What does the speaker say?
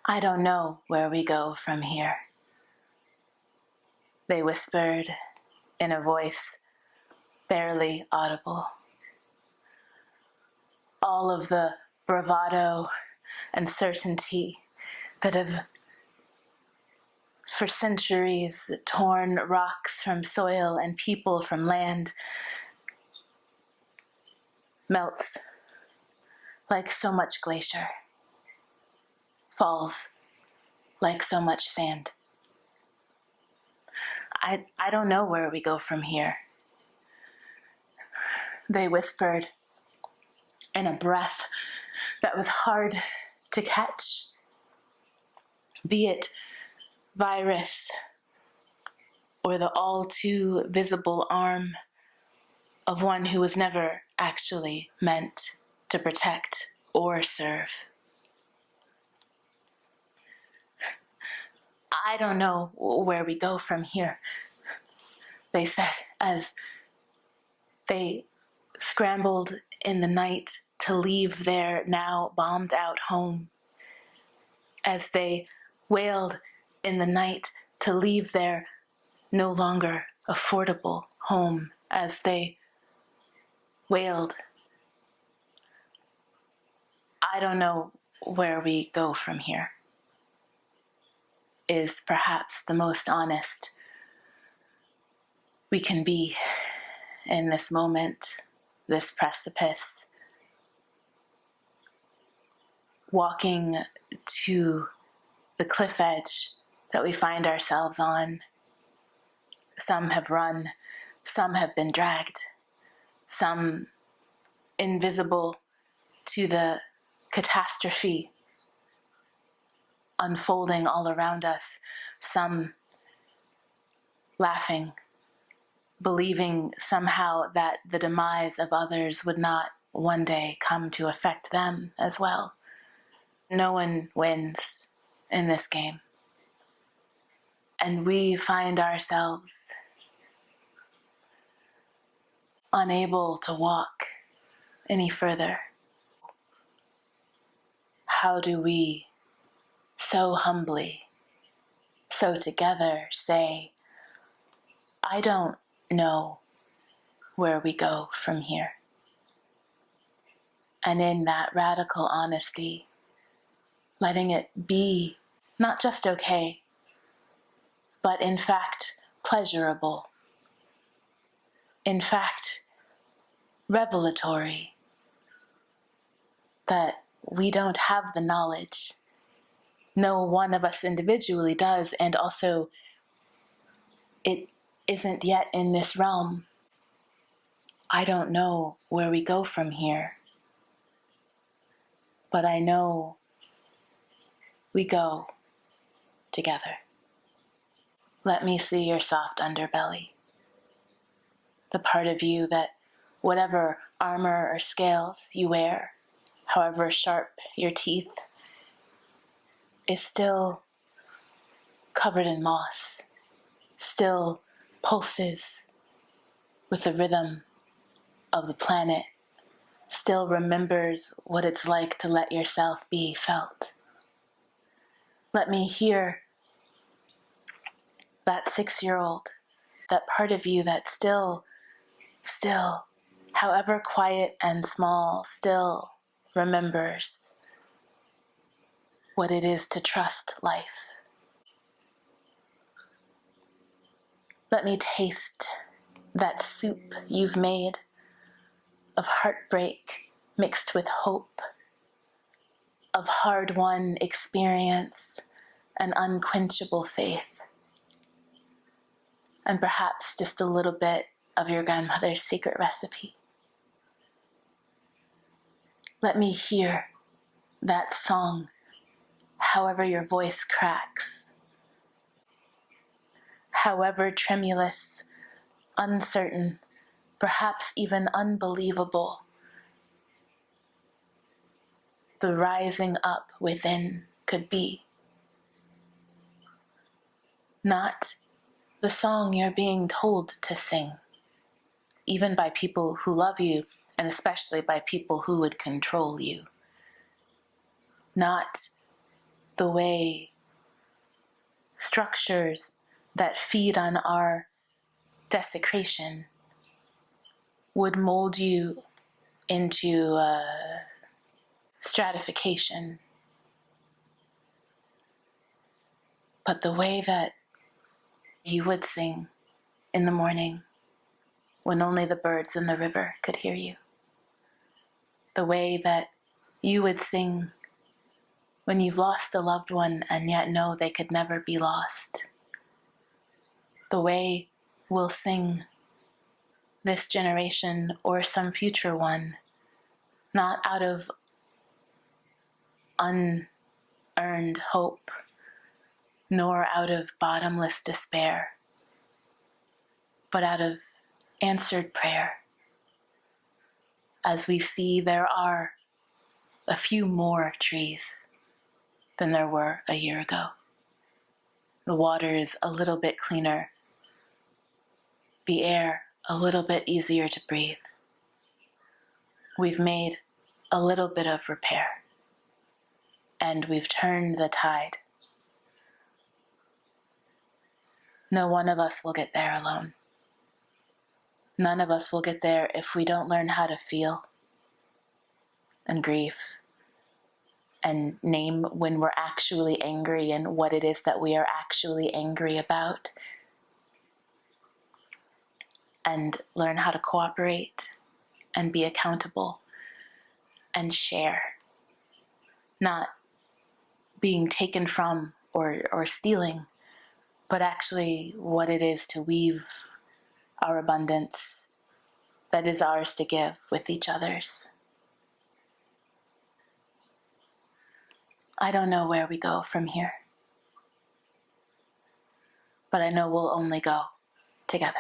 I don't know where we go from here, they whispered in a voice barely audible. All of the bravado and certainty that have for centuries torn rocks from soil and people from land melts like so much glacier, falls like so much sand. I don't know where we go from here, they whispered in a breath that was hard to catch, be it virus or the all too visible arm of one who was never actually meant to protect or serve. I don't know where we go from here, they said as they scrambled in the night to leave their now bombed out home, as they wailed in the night to leave their no longer affordable home, as they wailed. I don't know where we go from here, is perhaps the most honest we can be in this moment, this precipice, walking to the cliff edge that we find ourselves on. Some have run, some have been dragged, some invisible to the catastrophe unfolding all around us, some laughing, believing somehow that the demise of others would not one day come to affect them as well. No one wins in this game. And we find ourselves unable to walk any further. How do we so humbly, so together say, I don't know where we go from here? And in that radical honesty, letting it be not just okay, but in fact pleasurable, in fact revelatory, that we don't have the knowledge. No one of us individually does, and also it isn't yet in this realm. I don't know where we go from here, but I know we go together. Let me see your soft underbelly, the part of you that whatever armor or scales you wear, however sharp your teeth, is still covered in moss, still pulses with the rhythm of the planet, still remembers what it's like to let yourself be felt. Let me hear that 6-year-old, that part of you that still, however quiet and small, still remembers what it is to trust life. Let me taste that soup you've made of heartbreak mixed with hope, of hard-won experience and unquenchable faith, and perhaps just a little bit of your grandmother's secret recipe. Let me hear that song, however your voice cracks, however tremulous, uncertain, perhaps even unbelievable, the rising up within could be. Not the song you're being told to sing, even by people who love you, and especially by people who would control you. Not the way structures that feed on our desecration would mold you into stratification. But the way that you would sing in the morning when only the birds in the river could hear you. The way that you would sing when you've lost a loved one and yet know they could never be lost. The way we'll sing this generation or some future one, not out of unearned hope, nor out of bottomless despair, but out of answered prayer. As we see there are a few more trees than there were a year ago. The water is a little bit cleaner, the air a little bit easier to breathe. We've made a little bit of repair, and we've turned the tide. No one of us will get there alone. None of us will get there if we don't learn how to feel and grieve and name when we're actually angry and what it is that we are actually angry about, and learn how to cooperate and be accountable and share, not being taken from or stealing, but actually what it is to weave our abundance that is ours to give with each other's. I don't know where we go from here, but I know we'll only go together.